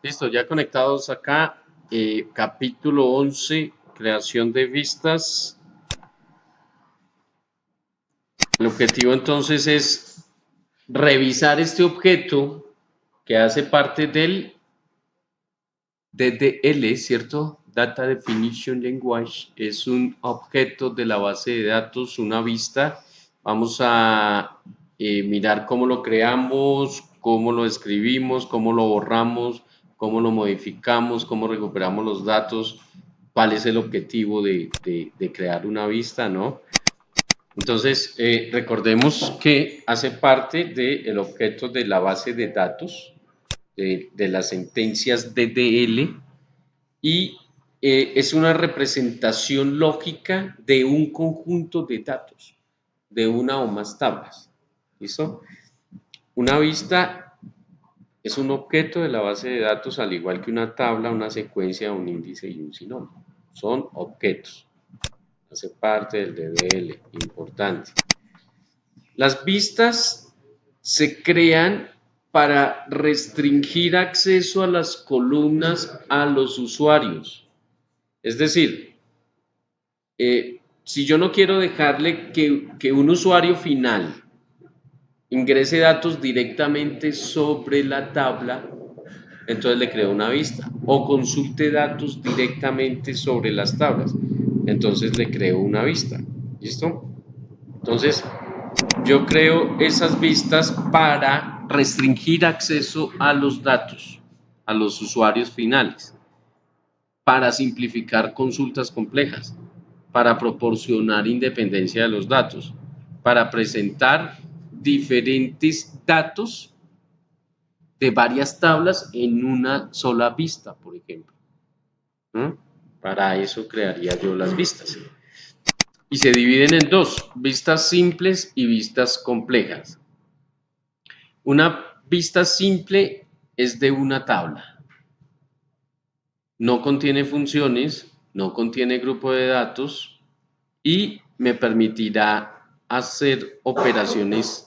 Listo, ya conectados acá, capítulo 11, creación de vistas. El objetivo entonces es revisar este objeto que hace parte del DDL, ¿cierto? Data Definition Language, es un objeto de la base de datos, una vista. Vamos a mirar cómo lo creamos, cómo lo escribimos, cómo lo borramos, cómo lo modificamos, cómo recuperamos los datos, cuál es el objetivo de crear una vista, ¿no? Entonces, recordemos que hace parte del objeto de la base de datos, de las sentencias DDL, y es una representación lógica de un conjunto de datos, de una o más tablas. ¿Listo? Una vista es un objeto de la base de datos, al igual que una tabla, una secuencia, un índice y un sinónimo. Son objetos. Hace parte del DDL, importante. Las vistas se crean para restringir acceso a las columnas a los usuarios. Es decir, si yo no quiero dejarle que un usuario final ingrese datos directamente sobre la tabla, entonces le creo una vista. O consulte datos directamente sobre las tablas, entonces le creo una vista. ¿Listo? Entonces, yo creo esas vistas para restringir acceso a los datos, a los usuarios finales, para simplificar consultas complejas, para proporcionar independencia de los datos, para presentar diferentes datos de varias tablas en una sola vista, por ejemplo. ¿No? Para eso crearía yo las vistas. Y se dividen en dos, vistas simples y vistas complejas. Una vista simple es de una tabla. No contiene funciones, no contiene grupo de datos y me permitirá hacer operaciones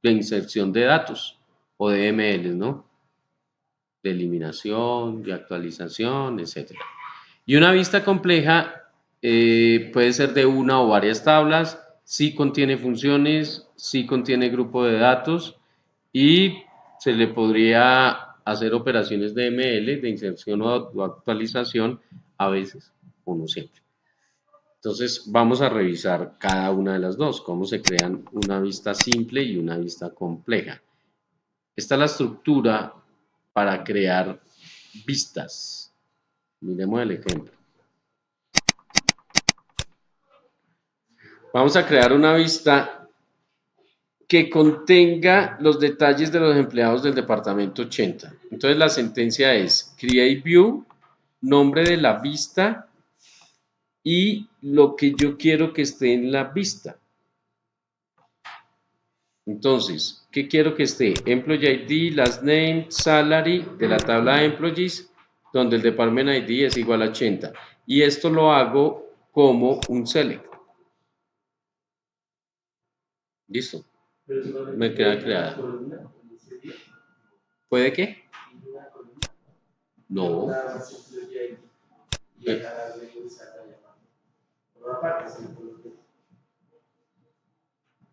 de inserción de datos o de ML, ¿no? De eliminación, de actualización, etc. Y una vista compleja puede ser de una o varias tablas, sí contiene funciones, sí contiene grupo de datos y se le podría hacer operaciones de ML, de inserción o actualización, a veces o no siempre. Entonces vamos a revisar cada una de las dos, cómo se crean una vista simple y una vista compleja. Esta es la estructura para crear vistas. Miremos el ejemplo. Vamos a crear una vista que contenga los detalles de los empleados del departamento 80. Entonces la sentencia es create view, nombre de la vista y lo que yo quiero que esté en la vista. Entonces, ¿qué quiero que esté? Employee ID, last name, salary de la tabla de employees, donde el department ID es igual a 80. Y esto lo hago como un select. Listo. Me queda creada. ¿Puede qué? No.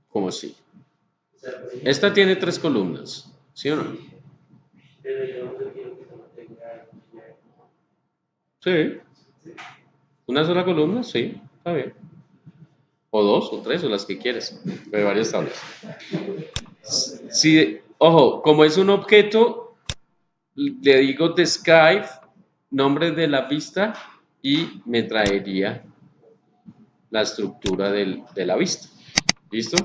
¿Cómo así? Esta tiene 3 columnas, ¿sí o no? Sí. ¿Una sola columna? Sí, está bien. O 2, o 3, o las que quieras, de varias tablas. Sí, ojo, como es un objeto, le digo describe, nombre de la vista, y me traería la estructura de la vista. ¿Listo?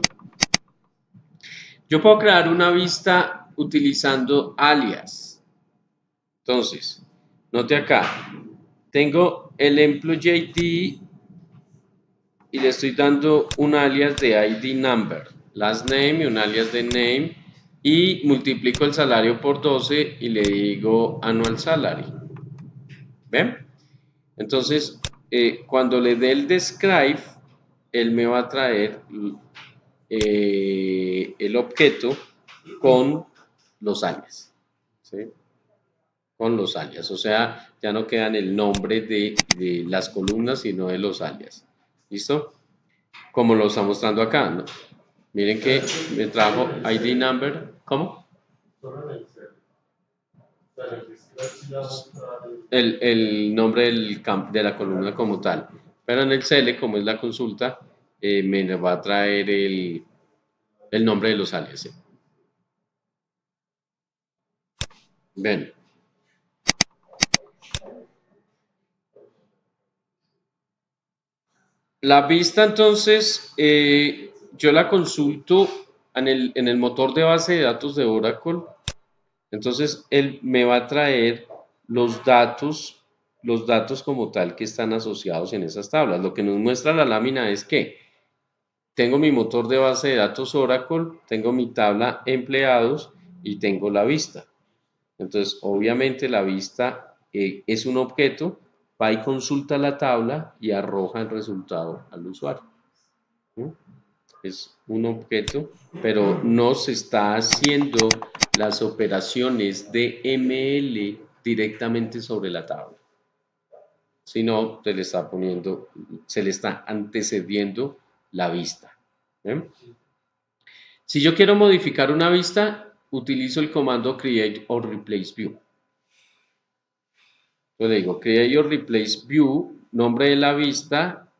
Yo puedo crear una vista utilizando alias. Entonces, note acá, tengo el employee ID y le estoy dando un alias de ID number, last name y un alias de name, y multiplico el salario por 12 y le digo annual salary. ¿Ven? Entonces, cuando le dé el describe, él me va a traer el objeto con los alias. ¿Sí? con los alias. O sea, ya no quedan el nombre de las columnas, sino de los alias. ¿Listo? Como lo está mostrando acá, ¿no? Miren que me trajo ID number. ¿Cómo? El nombre de la columna como tal. Pero en el CL, como es la consulta, me va a traer el nombre de los alias. ¿Sí? Ven. La vista entonces, yo la consulto en el motor de base de datos de Oracle. Entonces, él me va a traer los datos como tal que están asociados en esas tablas. Lo que nos muestra la lámina es que tengo mi motor de base de datos Oracle, tengo mi tabla empleados y tengo la vista. Entonces, obviamente la vista es un objeto, va y consulta la tabla y arroja el resultado al usuario. ¿No? Es un objeto, pero no se está haciendo las operaciones de ML directamente sobre la tabla, sino se le está antecediendo la vista. ¿Bien? Si yo quiero modificar una vista, utilizo el comando create or replace view. Yo le digo create or replace view, nombre de la vista,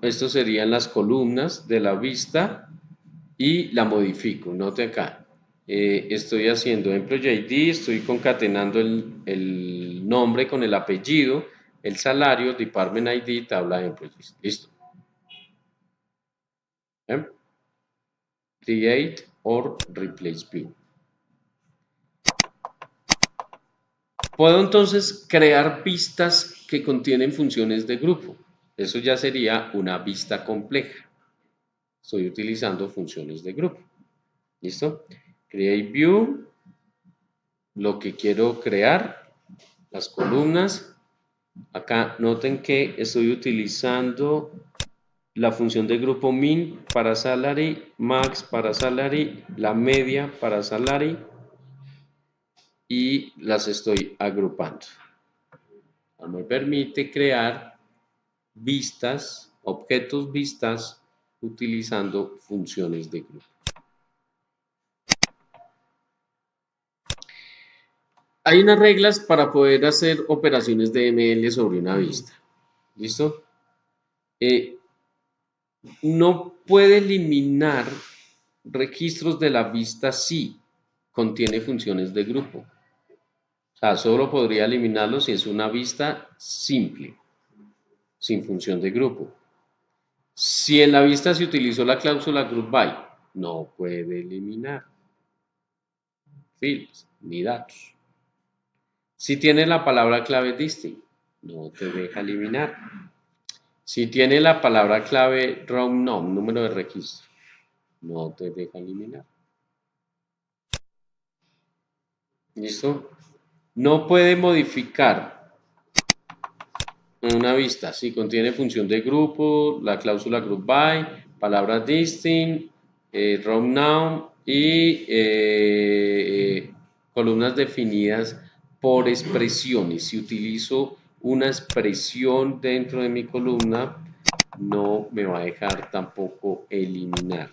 estos serían las columnas de la vista y la modifico. Note acá, estoy haciendo employee ID, estoy concatenando el nombre con el apellido, el salario, department ID, tabla de employees. Listo. ¿Eh? Create or replace view. Puedo entonces crear vistas que contienen funciones de grupo. Eso ya sería una vista compleja. Estoy utilizando funciones de grupo. ¿Listo? Create view, lo que quiero crear, las columnas. Acá noten que estoy utilizando la función de grupo min para salary, max para salary, la media para salary y las estoy agrupando. Me permite crear vistas, objetos vistas, utilizando funciones de grupo. Hay unas reglas para poder hacer operaciones de ML sobre una vista. ¿Listo? No puede eliminar registros de la vista si contiene funciones de grupo. O sea, solo podría eliminarlo si es una vista simple, sin función de grupo. Si en la vista se utilizó la cláusula group by, no puede eliminar fields ni datos. Si tiene la palabra clave distinct, no te deja eliminar. Si tiene la palabra clave row num, número de registro, no te deja eliminar. ¿Listo? No puede modificar una vista si contiene función de grupo, la cláusula group by, palabra distinct, row num y columnas definidas por expresiones. Si utilizo una expresión dentro de mi columna, no me va a dejar tampoco eliminar.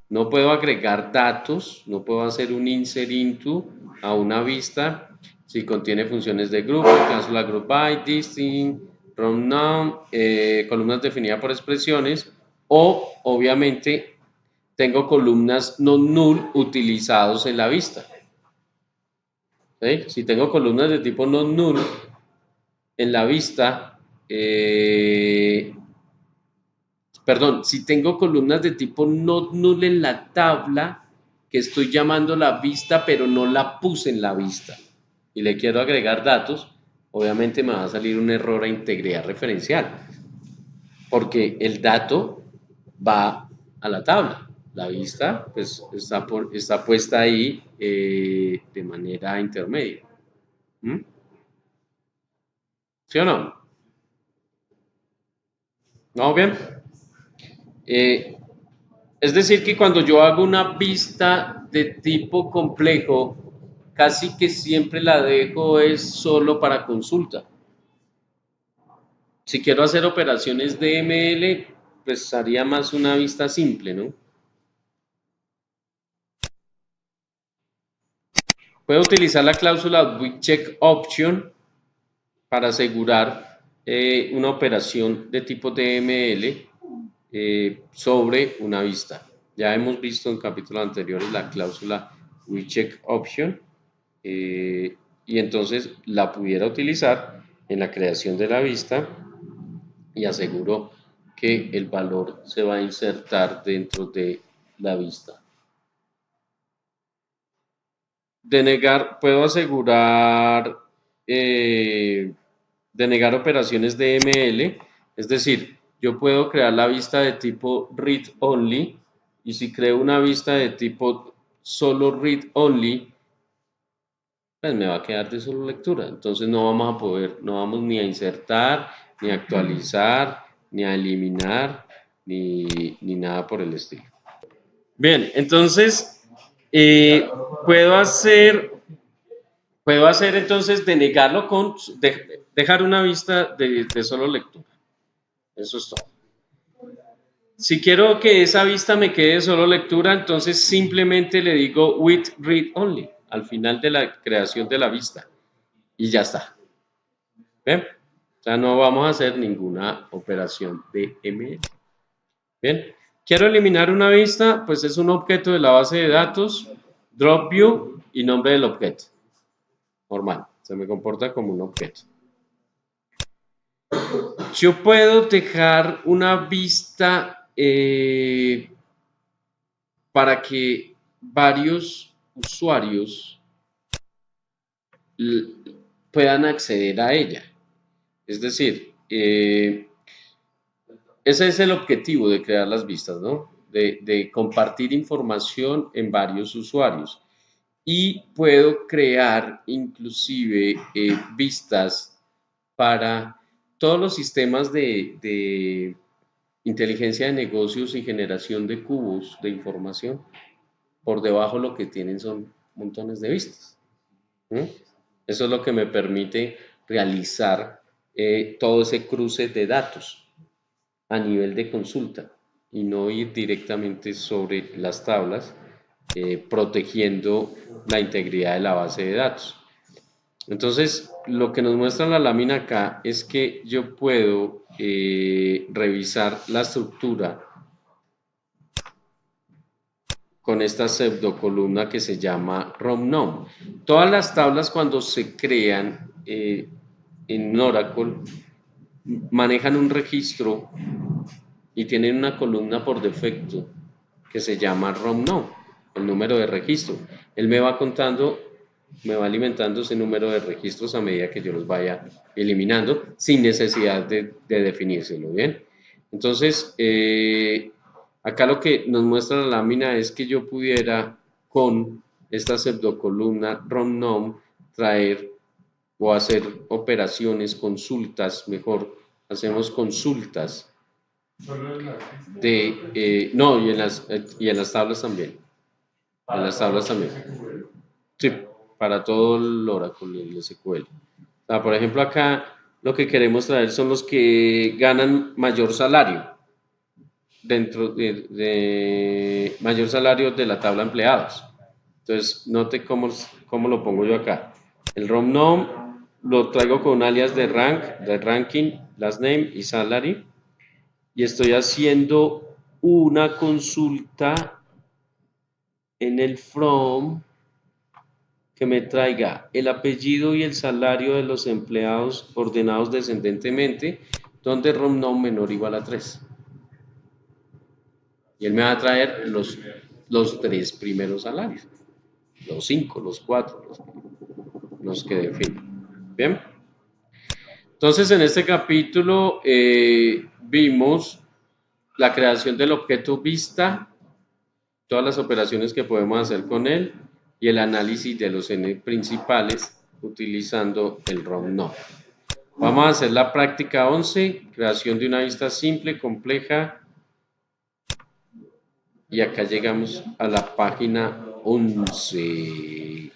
No puedo agregar datos, no puedo hacer un insert into a una vista si contiene funciones de grupo, cláusula group by, distinct, row num, columnas definidas por expresiones o obviamente tengo columnas no null utilizados en la vista. ¿Sí? Si tengo columnas de tipo no null en la vista, perdón, si tengo columnas de tipo not null en la tabla, que estoy llamando la vista, pero no la puse en la vista, y le quiero agregar datos, obviamente me va a salir un error a integridad referencial, porque el dato va a la tabla. La vista pues, está puesta ahí de manera intermedia. ¿Mm? ¿Sí o no? ¿No? Bien. Es decir, que cuando yo hago una vista de tipo complejo, casi que siempre la dejo es solo para consulta. Si quiero hacer operaciones DML, pues haría más una vista simple, ¿no? Puedo utilizar la cláusula with check option para asegurar una operación de tipo DML sobre una vista. Ya hemos visto en capítulos anteriores la cláusula with check option y entonces la pudiera utilizar en la creación de la vista y aseguro que el valor se va a insertar dentro de la vista. Denegar, puedo asegurar denegar operaciones DML, es decir, yo puedo crear la vista de tipo read only y si creo una vista de tipo solo read only, pues me va a quedar de solo lectura. Entonces no vamos a poder, no vamos ni a insertar, ni a actualizar, ni a eliminar, ni nada por el estilo. Bien, entonces eh, puedo hacer entonces denegarlo con dejar una vista de solo lectura. Eso es todo. Si quiero que esa vista me quede de solo lectura, entonces simplemente le digo with read only al final de la creación de la vista y ya está. ¿Bien? O sea, no vamos a hacer ninguna operación de ML. Bien. Quiero eliminar una vista, pues es un objeto de la base de datos, drop view y nombre del objeto. Normal, se me comporta como un objeto. Yo puedo dejar una vista para que varios usuarios puedan acceder a ella. Es decir, ese es el objetivo de crear las vistas, ¿no? De compartir información en varios usuarios. Y puedo crear inclusive vistas para todos los sistemas de inteligencia de negocios y generación de cubos de información. Por debajo lo que tienen son montones de vistas. Eso es lo que me permite realizar todo ese cruce de datos a nivel de consulta y no ir directamente sobre las tablas protegiendo la integridad de la base de datos. Entonces, lo que nos muestra la lámina acá es que yo puedo revisar la estructura con esta pseudocolumna que se llama ROM-NOM. Todas las tablas cuando se crean en Oracle manejan un registro y tienen una columna por defecto que se llama ROM-NOM, el número de registro. Él me va contando, me va alimentando ese número de registros a medida que yo los vaya eliminando sin necesidad de definírselo, ¿bien? Entonces, acá lo que nos muestra la lámina es que yo pudiera con esta pseudocolumna ROM-NOM traer o hacer operaciones, consultas, mejor, hacemos consultas no, y en las tablas también. En las tablas también. Sí, para todo el Oracle y el SQL. O sea, por ejemplo, acá lo que queremos traer son los que ganan mayor salario dentro de mayor salario de la tabla empleados. Entonces, note cómo lo pongo yo acá. El ROM-NOM lo traigo con un alias de rank, de ranking, last name y salary. Y estoy haciendo una consulta en el from que me traiga el apellido y el salario de los empleados ordenados descendentemente, donde ROM-NOM menor o igual a 3. Y él me va a traer los 3 primeros salarios, los 5, los 4, los que definen. Bien. Entonces, en este capítulo vimos la creación del objeto vista, todas las operaciones que podemos hacer con él y el análisis de los n principales utilizando el ROM-NOM. Vamos a hacer la práctica 11, creación de una vista simple, compleja, y acá llegamos a la página 11.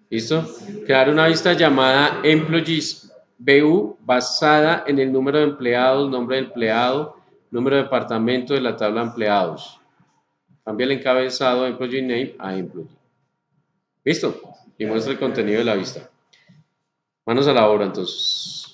¿Listo? Crear una vista llamada Employees BU basada en el número de empleados, nombre de empleado, número de departamento de la tabla de empleados. Cambia el encabezado Employee Name a Employee. ¿Listo? Y muestra el contenido de la vista. Manos a la obra entonces.